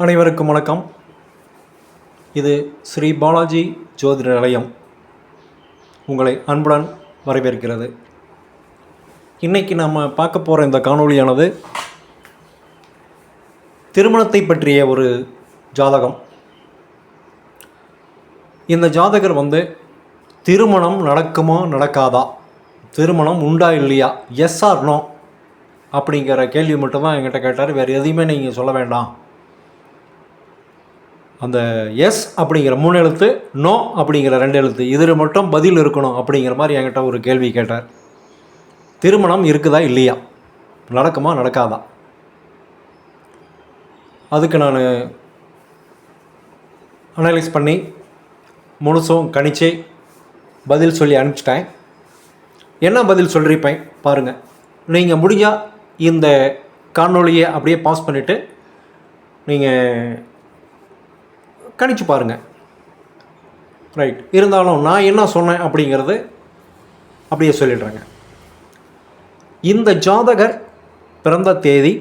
அனைவருக்கும் வணக்கம். இது ஸ்ரீ பாலாஜி ஜோதிட நிலையம் உங்களை அன்புடன் வரவேற்கிறது. இன்றைக்கி நம்ம பார்க்க போகிற இந்த காணொளியானது திருமணத்தை பற்றிய ஒரு ஜாதகம். இந்த ஜாதகர் திருமணம் நடக்குமா நடக்காதா, திருமணம் உண்டா இல்லையா, எஸ் ஆர் நோ அப்படிங்கிற கேள்வி மட்டும்தான் என்கிட்ட கேட்டார். வேறு எதையுமே நீங்கள் சொல்ல வேண்டாம், அந்த எஸ் அப்படிங்கிற 3 எழுத்து, நோ அப்படிங்கிற 2 எழுத்து, இதில் மட்டும் பதில் இருக்கணும் அப்படிங்கிற மாதிரி என்கிட்ட ஒரு கேள்வி கேட்டார். திருமணம் இருக்குதா இல்லையா, நடக்குமா நடக்காதா, அதுக்கு நான் அனலைஸ் பண்ணி முழுசும் கணிச்சு பதில் சொல்லி அனுப்பிச்சிட்டேன். என்ன பதில் சொல்லியிருப்பேன் பாருங்கள். நீங்கள் முடிஞ்சால் இந்த காணொளியை அப்படியே பாஸ் பண்ணிவிட்டு நீங்கள் கணிச்சு பாருங்கள். ரைட், இருந்தாலும் நான் என்ன சொன்னேன் அப்படிங்கிறது அப்படியே சொல்லிடுறேங்க. இந்த ஜாதகர் பிறந்த தேதி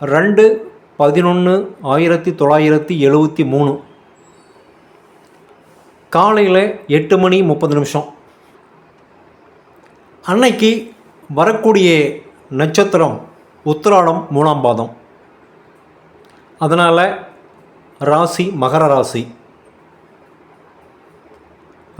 2/11/1973 காலையில் 8:30 அன்னைக்கு வரக்கூடிய நட்சத்திரம் உத்திராடம் 3ஆம் பாதம். அதனால் ராசி மகர ராசி,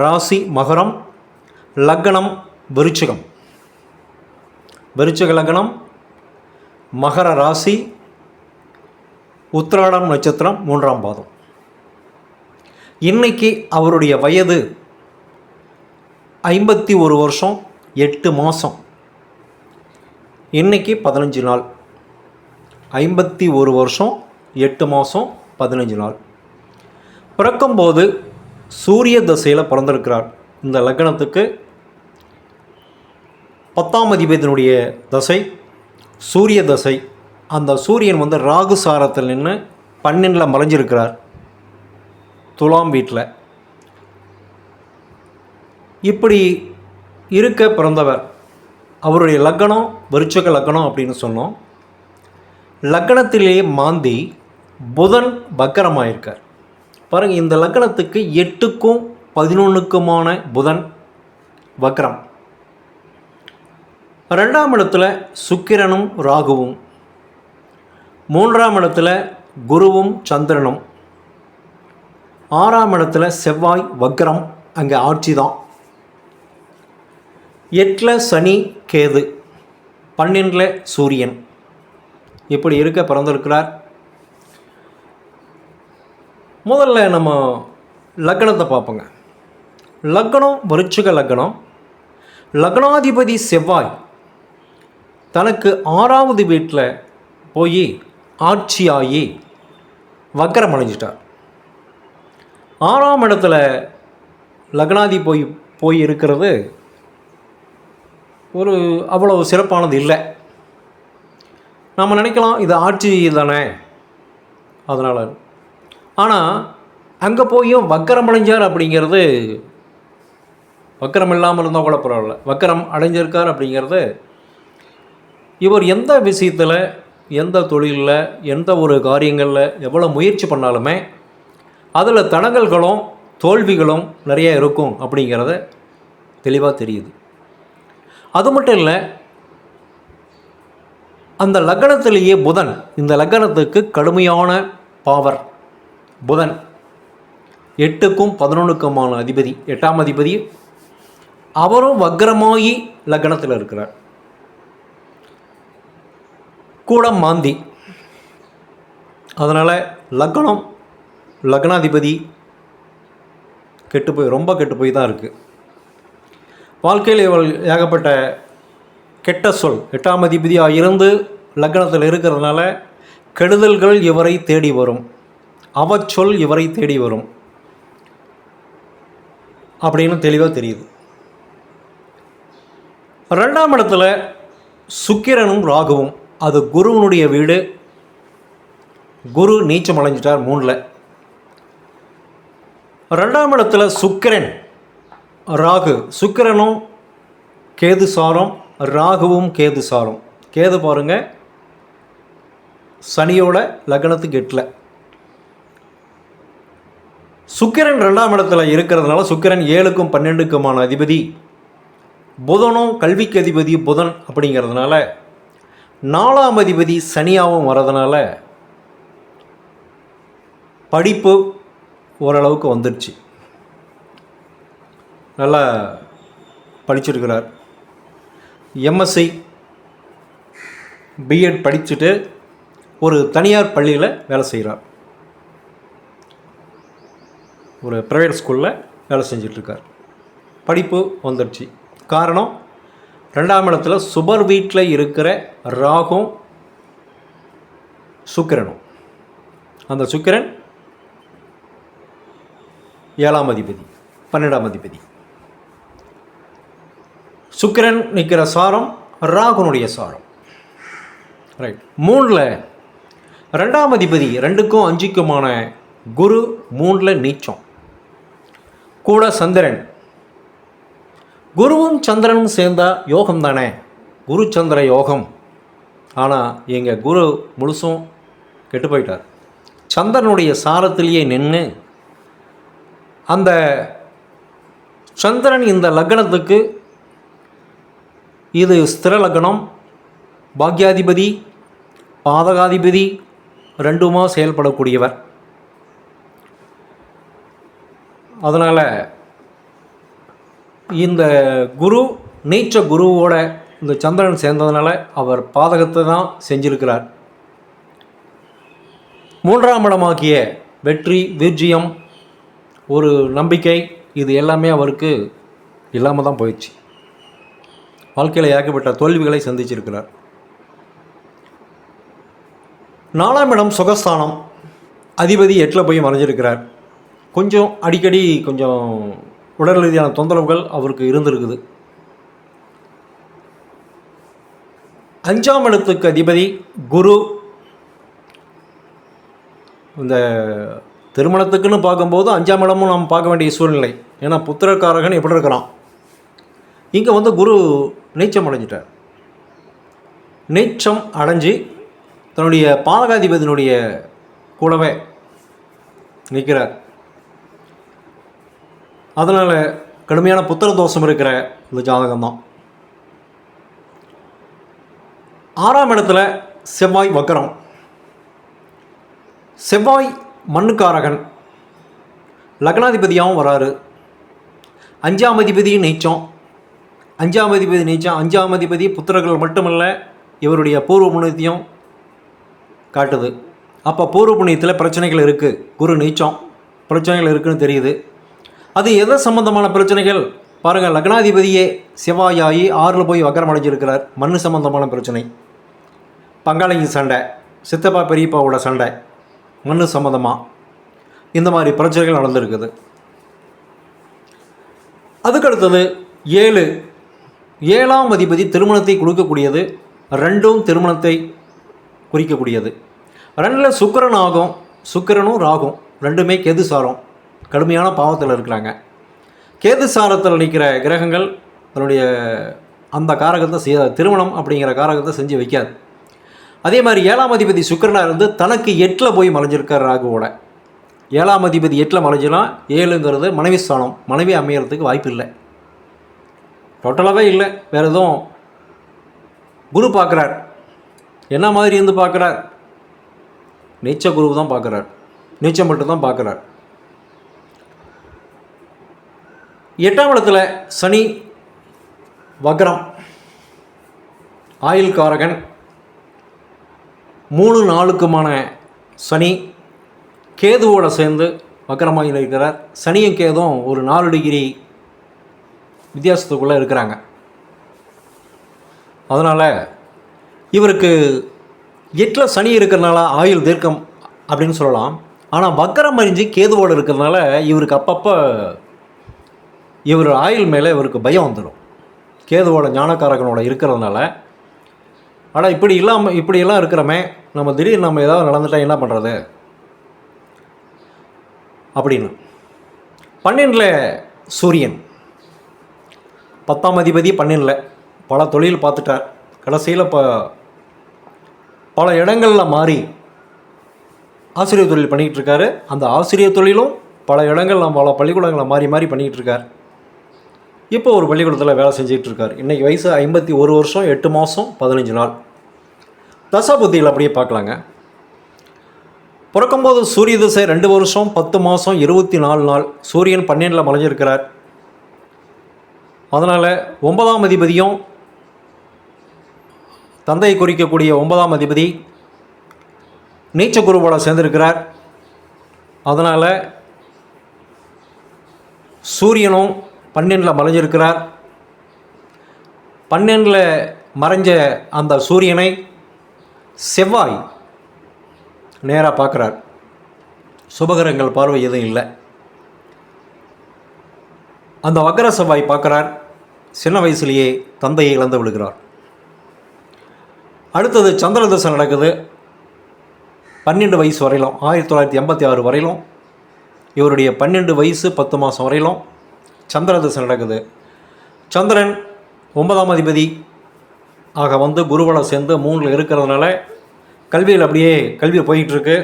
ராசி மகரம், லக்னம் விருச்சிகம், விருச்சிக லக்னம், மகர ராசி, உத்திராடம் நட்சத்திரம் 3ஆம் பாதம். இன்னைக்கு அவருடைய வயது 51 வருஷம் 8 மாதம். இன்னைக்கு 15 நாள். 51 வருஷம் 8 மாதம் 15 நாள். பிறக்கும்போது சூரிய தசையில் பிறந்திருக்கிறார். இந்த லக்னத்துக்கு 10ஆம் அதிபதியினுடைய தசை சூரிய தசை. அந்த சூரியன் ராகு சாரத்தில் நின்று 12 மறைஞ்சிருக்கிறார் துலாம் வீட்டில். இப்படி இருக்க பிறந்தவர். அவருடைய லக்னம் விருச்சிக லக்னம் அப்படின்னு சொன்னோம். லக்னத்திலேயே மாந்தி புதன் வக்கரமாயிருக்கார் பாருங்கள். இந்த லக்னத்துக்கு 8க்கும் 11க்குமான புதன் வக்கரம். 2ஆம் இடத்துல சுக்கிரனும் ராகுவும், 3ஆம் இடத்துல குருவும் சந்திரனும், 6ஆம் இடத்துல செவ்வாய் வக்கரம், அங்கே ஆட்சி தான். 8ல் சனி கேது, 12ல் சூரியன். இப்படி இருக்க பிறந்திருக்கிறார். முதல்ல நம்ம லக்னத்தை பார்ப்போங்க. லக்னம் விருச்சிக லக்னம். லக்னாதிபதி செவ்வாய் தனக்கு 6ஆவது வீட்டில் போய் ஆட்சியாகி வக்கரம் அடைஞ்சிட்டார். 6ஆம் இடத்துல லக்னாதிபதி போய் இருக்கிறது ஒரு அவ்வளவு சிறப்பானது இல்லை. நம்ம நினைக்கலாம் இது ஆட்சி தானே அதனால். ஆனால் அங்கே போயும் வக்கரம் அடைஞ்சார் அப்படிங்கிறது, வக்கரம் இல்லாமல் இருந்தால் கூட பரவாயில்ல, வக்கரம் அடைஞ்சிருக்கார் அப்படிங்கிறது இவர் எந்த விஷயத்தில், எந்த தொழிலில், எந்த ஒரு காரியங்களில் எவ்வளோ முயற்சி பண்ணாலுமே அதில் தடங்கல்களும் தோல்விகளும் நிறைய இருக்கும் அப்படிங்கிறத தெளிவாக தெரியுது. அது மட்டும் இல்லை, அந்த லக்னத்திலேயே புதன், இந்த லக்னத்துக்கு கடுமையான பவர் புதன். 8க்கும் 11க்குமான அதிபதி, 8ஆம் அதிபதி. அவரும் வக்ரமாகி லக்னத்தில் இருக்கிறார். கூட மாந்தி. அதனால் லக்னம் லக்னாதிபதி ரொம்ப கெட்டு போய் தான் இருக்குது. வாழ்க்கையில் இவள் ஏகப்பட்ட கெட்ட சொல், 8ஆம் அதிபதியாக இருந்து லக்னத்தில் இருக்கிறதுனால கெடுதல்கள் இவரை தேடி வரும், அவச்சொல் இவரை தேடி வரும் அப்படின்னு தெளிவாக தெரியுது. 2ஆம் இடத்துல சுக்கிரனும் ராகுவும், அது குருவனுடைய வீடு. குரு நீச்சம் அடைஞ்சிட்டார் 3ல். 2ஆம் இடத்துல சுக்கிரன் ராகு, சுக்கிரனும் கேது சாரம், ராகுவும் கேது சாரம். கேது பாருங்கள் சனியோட லக்னத்துக்கு 8ல். சுக்கிரன் 2ஆம் இடத்துல இருக்கிறதுனால சுக்கிரன் 7க்கும் 12க்குமான அதிபதி, புதனும் கல்விக்கு அதிபதி புதன் அப்படிங்கிறதுனால 4ஆம் அதிபதி சனியாகவும் வரதுனால படிப்பு ஓரளவுக்கு வந்துடுச்சு. நல்லா படிச்சிருக்கிறார். எம்எஸ்சி பிஎட் படிச்சுட்டு ஒரு தனியார் பள்ளியில் வேலை செய்கிறார். ஒரு ப்ரைவேட் ஸ்கூலில் வேலை செஞ்சிட்ருக்கார். படிப்பு வந்துடுச்சு. காரணம், 2ஆம் இடத்துல சுபர் வீட்டில் இருக்கிற ராகும் சுக்கிரனும். அந்த சுக்கிரன் 7ஆம் அதிபதி, 12ஆம் அதிபதி. சுக்கிரன் நிற்கிற சாரம் ராகுனுடைய சாரம். ரைட். 3ல் 2ஆம் அதிபதி 2க்கும் 5க்குமான குரு 3ல் நீச்சம். கூட சந்திரன். குருவும் சந்திரனும் சேர்ந்தா யோகம் தானே, குரு சந்திர யோகம். ஆனால் எங்கள் குரு முழுசும் கெட்டு போயிட்டார். சந்திரனுடைய சாரத்திலேயே நின்று அந்த சந்திரன் இந்த லக்னத்துக்கு இது ஸ்திர லக்னம், பாக்யாதிபதி பாதகாதிபதி ரெண்டுமா செயல்படக்கூடியவர். அதனால் இந்த குரு நீச்ச குருவோட இந்த சந்திரன் சேர்ந்ததுனால அவர் பாதகத்தை தான் செஞ்சிருக்கிறார். 3ஆம் இடமாக்கிய வெற்றி, வீர்ஜியம், ஒரு நம்பிக்கை, இது எல்லாமே அவருக்கு இல்லாமல் தான் போயிடுச்சு. வாழ்க்கையில் ஏகப்பட்ட தோல்விகளை சந்திச்சிருக்கிறார். 4ஆம் இடம் சுகஸ்தானம், அதிபதி 8ல் போய் மறைஞ்சிருக்கிறார். கொஞ்சம் அடிக்கடி கொஞ்சம் உடல் ரீதியான தொந்தரவுகள் அவருக்கு இருந்திருக்குது. 5ஆம் இடத்துக்கு அதிபதி குரு. இந்த திருமணத்துக்குன்னு பார்க்கும்போது 5ஆம் இடமும் நாம் பார்க்க வேண்டிய சூழ்நிலை. ஏன்னா புத்திரக்காரகன் எப்படி இருக்கிறான், இங்கே வந்து குரு நீச்சம் அடைஞ்சிட்டார். நீச்சம் அடைஞ்சி தன்னுடைய பாதகாதிபதியினுடைய கூடவே நிற்கிறார். அதனால் கடுமையான புத்திர தோஷம் இருக்கிற இந்த ஜாதகம்தான். 6ஆம் இடத்துல செவ்வாய் வக்கரம். செவ்வாய் மண்ணுக்காரகன், லக்னாதிபதியாகவும் வராரு. 5ஆம் அதிபதியும் நீச்சம். 5ஆம் அதிபதி நீச்சம். 5ஆம் அதிபதி புத்திரர்கள் மட்டுமல்ல, இவருடைய பூர்வ புண்ணியத்தையும் காட்டுது. அப்போ பூர்வ புண்ணியத்தில் பிரச்சனைகள் இருக்குது. குரு நீச்சம், பிரச்சனைகள் இருக்குதுன்னு தெரியுது. அது எதை சம்பந்தமான பிரச்சனைகள் பாருங்கள். லக்னாதிபதியே செவ்வாயாகி 6ல் போய் வக்கரம் அடைஞ்சிருக்கிறார். மண் சம்பந்தமான பிரச்சனை, பங்காளிங்க சண்டை, சித்தப்பா பெரியப்பாவோட சண்டை, மண் சம்பந்தமாக இந்த மாதிரி பிரச்சனைகள் நடந்திருக்குது. அதுக்கடுத்தது 7ஆம் அதிபதி திருமணத்தை கொடுக்கக்கூடியது. 2ம் திருமணத்தை குறிக்கக்கூடியது. 2ல் சுக்கிரன் ஆகும், சுக்கிரனும் ராகும், 2மே கேது சாரம், கடுமையான பாவத்தில் இருக்கிறாங்க. கேது சாரத்தில் நிற்கிற கிரகங்கள் தன்னுடைய அந்த காரகத்தை திருமணம் அப்படிங்கிற காரகத்தை செஞ்சு வைக்காது. அதே மாதிரி 7ஆம் அதிபதி சுக்கிரனாக இருந்து தனக்கு 8ல் போய் மறைஞ்சிருக்கார் ராகுவோட. 7ஆம் அதிபதி 8ல் மறைஞ்சினா 7ங்கிறது மனைவி ஸ்தானம், மனைவி அமையறதுக்கு வாய்ப்பு இல்லை, டோட்டலாகவே இல்லை. வேறு எதுவும் குரு பார்க்குறார். என்ன மாதிரி இருந்து பார்க்குறார்? நீச்ச குரு தான் பார்க்குறார், நீச்சம் மட்டும்தான் பார்க்குறார். 8ஆம் இடத்துல சனி வக்ரம், ஆயுள் காரகன். 3-4க்குமான சனி கேதுவோடு சேர்ந்து வக்கரமாக இருக்கிறார். சனியும் கேதும் ஒரு 4 டிகிரி வித்தியாசத்துக்குள்ளே இருக்கிறாங்க. அதனால் இவருக்கு 8ல் சனி இருக்கிறதுனால ஆயுள் தீர்க்கம் அப்படின்னு சொல்லலாம். ஆனால் வக்கரம் அறிஞ்சு கேதுவோடு இருக்கிறதுனால இவருக்கு அப்பப்போ இவர் ஆயுள் மேலே இவருக்கு பயம் வந்துடும், கேதுவோட ஞானக்காரகனோட இருக்கிறதுனால. ஆனால் இப்படியெல்லாம் இருக்கிறோமே, நம்ம திடீர்னு நம்ம ஏதாவது நடந்துட்டால் என்ன பண்ணுறது அப்படின்னு. 12ல் சூரியன், 10ஆம் அதிபதி 12ல் பல தொழில் பார்த்துட்டார். கடைசியில் பல இடங்களில் மாறி ஆசிரியர் தொழில் பண்ணிக்கிட்டு இருக்காரு. அந்த ஆசிரியர் தொழிலும் பல இடங்கள் பல பள்ளிக்கூடங்களை மாறி மாறி பண்ணிக்கிட்டு இருக்கார். இப்போ ஒரு பள்ளிக்கூடத்தில் வேலை செஞ்சுக்கிட்டு இருக்கார். இன்றைக்கி வயசு 51 வருஷம் 8 மாதம் 15 நாள். தசாபுத்தியில் அப்படியே பார்க்கலாங்க. பிறக்கும்போது சூரிய திசை 2 வருஷம் 10 மாதம் 24 நாள். சூரியன் 12 மறைஞ்சிருக்கிறார். அதனால் 9ஆம் அதிபதியும் தந்தையை குறிக்கக்கூடிய 9ஆம் அதிபதி நீச்ச குருவோட சேர்ந்திருக்கிறார். அதனால் சூரியனும் 12 மறைஞ்சிருக்கிறார். 12 மறைஞ்ச அந்த சூரியனை செவ்வாய் நேராக பார்க்குறார். சுபகரங்கள் பார்வை எதுவும் இல்லை. அந்த வக்கர செவ்வாய் பார்க்குறார். சின்ன வயசுலேயே தந்தையை இழந்து விடுகிறார். அடுத்தது சந்திர தசை நடக்குது. 12 வயசு வரையிலும் 1986 வரையிலும் இவருடைய 12 வயசு 10 மாதம் வரையிலும் சந்திர தசை நடக்குது. சந்திரன் 9ஆம் அதிபதி ஆக வந்து குருவோட சேர்ந்து 3 இருக்கிறதுனால கல்வியில் அப்படியே கல்வி போயிட்டுருக்கு.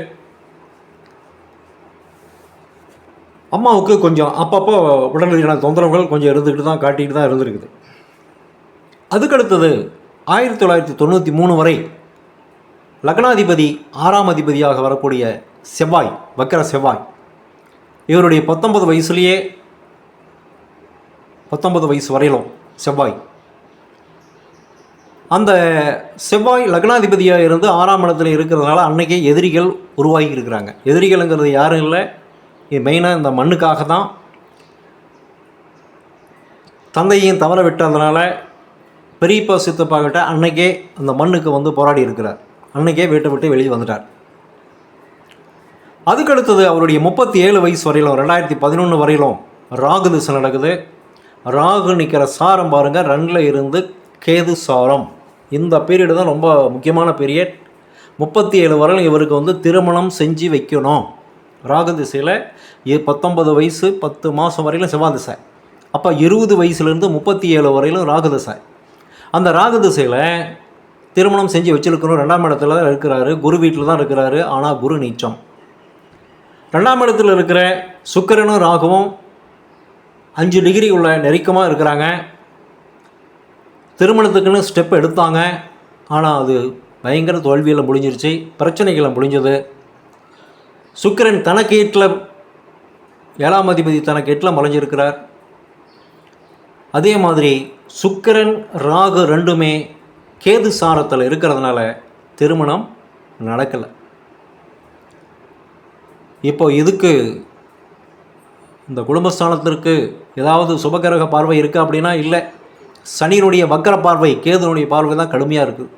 அம்மாவுக்கு கொஞ்சம் அப்பப்போ உடல் ரீதியான தொந்தரவுகள் கொஞ்சம் இருந்துக்கிட்டு தான் காட்டிக்கிட்டு தான் இருந்திருக்குது. அதுக்கடுத்தது 1993 வரை லக்னாதிபதி 6ஆம் அதிபதியாக வரக்கூடிய செவ்வாய், வக்கர செவ்வாய், இவருடைய 19 வயசுலேயே 19 வயசு வரையிலும் செவ்வாய், அந்த செவ்வாய் லக்னாதிபதியாக இருந்து 6ஆம் இடத்துல இருக்கிறதுனால அன்றைக்கே எதிரிகள் உருவாகி இருக்கிறாங்க. எதிரிகள்ங்கிறது யாரும் இல்லை, மெயினாக இந்த மண்ணுக்காக தான். தந்தையும் தவற விட்டதுனால பெரியப்பா சித்தப்பா கிட்ட அன்னைக்கே அந்த மண்ணுக்கு வந்து போராடி இருக்கிறார். அன்னைக்கே வீட்டை விட்டு வெளியே வந்துட்டார். அதுக்கடுத்தது அவருடைய 37 வயசு வரையிலும் 2011 வரையிலும் ராகு திசை நடக்குது. ராகு நிற்கிற சாரம் பாருங்கள், 2ல் இருந்து கேது சாரம். இந்த பீரியடு தான் ரொம்ப முக்கியமான பீரியட். 37 வரையிலும் இவருக்கு வந்து திருமணம் செஞ்சு வைக்கணும். ராகு திசையில் 19 வயசு 10 மாதம் வரையிலும் செவ்வாய் திசை. அப்போ 20 வயசுலேருந்து 37 வரையிலும் ராகு திசை. அந்த ராகு திசையில் திருமணம் செஞ்சு வச்சுருக்கணும். 2ஆம் இடத்துல தான் இருக்கிறாரு, குரு வீட்டில் தான் இருக்கிறாரு. ஆனால் குரு நீச்சம். 2ஆம் இடத்துல இருக்கிற சுக்கிரனும் ராகுவும் 5 டிகிரி உள்ள நெருக்கமாக இருக்கிறாங்க. திருமணத்துக்குன்னு ஸ்டெப் எடுத்தாங்க. ஆனால் அது பயங்கர தோல்வியில் முடிஞ்சிருச்சு, பிரச்சனைகளை முடிஞ்சது. சுக்கிரன் தனக்கு 8ல் 7ஆம் அதிபதி தனக்கு 8ல் மறைஞ்சிருக்கிறார். அதே மாதிரி சுக்கிரன் ராகு 2மே கேது சாரத்தில் இருக்கிறதுனால திருமணம் நடக்கலை. இப்போ இதுக்கு இந்த குடும்பஸ்தானத்திற்கு ஏதாவது சுபகிரக பார்வை இருக்கா அப்படின்னா இல்லை. சனியினுடைய வக்கர பார்வை, கேதுனுடைய பார்வை தான் கடுமையாக இருக்குது.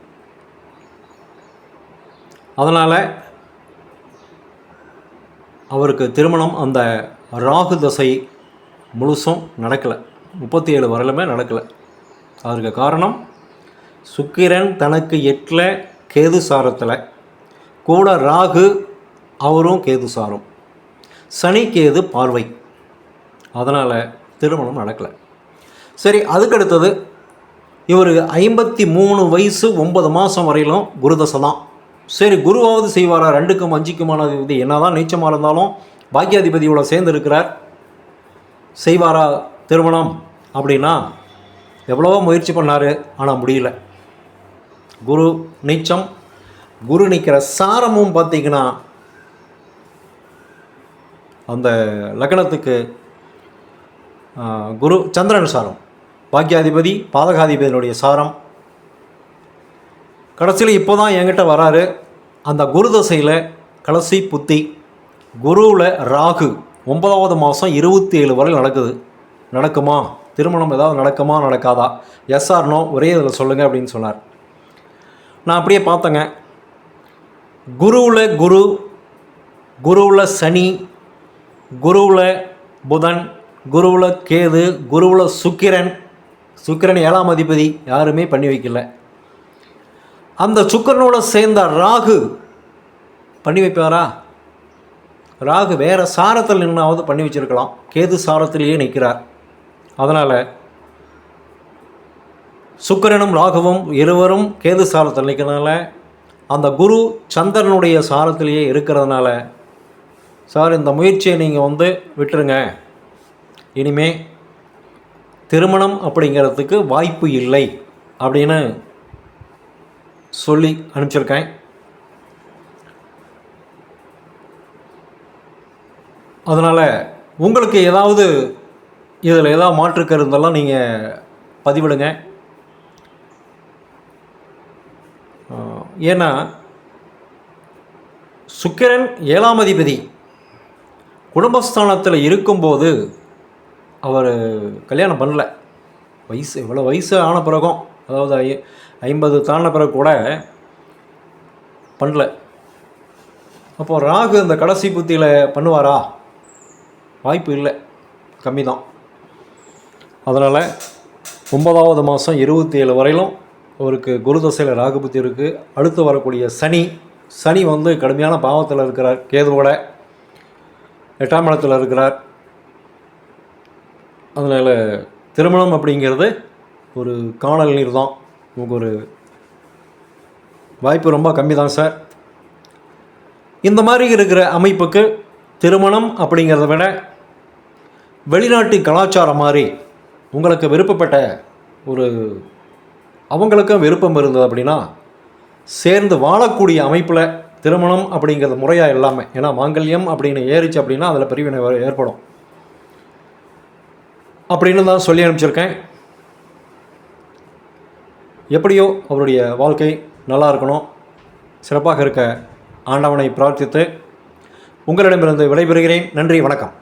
அதனால் அவருக்கு திருமணம் அந்த ராகு தசை முழுசும் நடக்கலை. 37 வரலுமே நடக்கலை. அதற்கு காரணம் சுக்கிரன் தனக்கு 8ல் கேது சாரத்தில், கூட ராகு அவரும் கேது சாரம், சனி கேது பார்வை. அதனால் திருமணம் நடக்கலை. சரி, அதுக்கடுத்தது இவருக்கு 53 வயசு 9 மாதம் வரையிலும் குருதசை தான். சரி, குருவாவது செய்வாரா? 2க்கும் 5க்குமான அதிபதி என்ன தான் நீச்சமாக இருந்தாலும் பாக்கியாதிபதியோட சேர்ந்து இருக்கிறார். செய்வாரா திருமணம் அப்படின்னா எவ்வளவோ முயற்சி பண்ணார், ஆனால் முடியல. குரு நீச்சம். குரு நிற்கிற சாரமும் பார்த்திங்கன்னா அந்த லக்னத்துக்கு குரு சந்திரன் சாரம், பாக்கியாதிபதி பாதகாதிபதியினுடைய சாரம். கடைசியில் இப்போ தான் என்கிட்ட வராரு. அந்த குரு தசையில் கடைசி புத்தி குருவில் ராகு 9ஆவது மாதம் 27 வரை நடக்குது. நடக்குமா திருமணம், ஏதாவது நடக்குமா நடக்காதா, எஸ் ஆர் நோ ஒரே இதில் சொல்லுங்கள் அப்படின்னு சொன்னார். நான் அப்படியே பார்த்தேங்க. குருவில் குரு, குருவில் சனி, குருவில் புதன், குருவில் கேது, குருவில் சுக்கிரன். சுக்கிரன் 7ஆம் அதிபதி, யாருமே பண்ணி வைக்கல. அந்த சுக்கிரனோட சேர்ந்த ராகு பண்ணி வைப்பாரா? ராகு வேறு சாரத்தில் நின்னாவது பண்ணி வச்சுருக்கலாம். கேது சாரத்திலேயே நிற்கிறார். அதனால் சுக்கிரனும் ராகுவும் இருவரும் கேது சாரத்தில் நிற்கிறதுனால, அந்த குரு சந்திரனுடைய சாரத்திலேயே இருக்கிறதுனால சார் இந்த முயற்சியை நீங்கள் விட்டுருங்க, இனிமே திருமணம் அப்படிங்கிறதுக்கு வாய்ப்பு இல்லை அப்படின்னு சொல்லி அனுப்பிச்சிருக்கேன். அதனால் உங்களுக்கு ஏதாவது இதில் ஏதாவது மாற்று கருந்தெல்லாம் நீங்கள் பதிவிடுங்க. ஏன்னா சுக்கிரன் 7ஆம் அதிபதி குடும்பஸ்தானத்தில் இருக்கும்போது அவர் கல்யாணம் பண்ணல. இவ்வளோ வயசு ஆன பிறகும், அதாவது 50 தாண்டின பிறகு கூட பண்ணல. அப்போது ராகு அந்த கடைசி புத்தியில் பண்ணுவாரா? வாய்ப்பு இல்லை, கம்மி தான். அதனால் 9ஆவது மாதம் 27 வரையிலும் அவருக்கு குரு தசையில் ராகு புத்தி இருக்குது. அடுத்து வரக்கூடிய சனி கடுமையான பாவத்தில் இருக்கிறார். கேதுவோட 8ஆம் இடத்தில் இருக்கிறார். அதனால் திருமணம் அப்படிங்கிறது ஒரு காணல் நீர் தான். உங்களுக்கு ஒரு வாய்ப்பு ரொம்ப கம்மி தான் சார். இந்த மாதிரி இருக்கிற அமைப்புக்கு திருமணம் அப்படிங்கிறத விட வெளிநாட்டு கலாச்சாரம் மாதிரி உங்களுக்கு விருப்பப்பட்ட அவங்களுக்கும் விருப்பம் இருந்தது அப்படின்னா சேர்ந்து வாழக்கூடிய அமைப்பில் திருமணம் அப்படிங்கிறது முறையாக எல்லாமே. ஏன்னா மாங்கல்யம் அப்படின்னு ஏறிச்சு அப்படின்னா அதில் பிரிவினை ஏற்படும் அப்படின்னு தான் சொல்லி அனுப்பிச்சிருக்கேன். எப்படியோ அவருடைய வாழ்க்கை நல்லா இருக்கணும், சிறப்பாக இருக்க ஆண்டவனை பிரார்த்தித்து உங்களிடமிருந்து விடைபெறுகிறேன். நன்றி, வணக்கம்.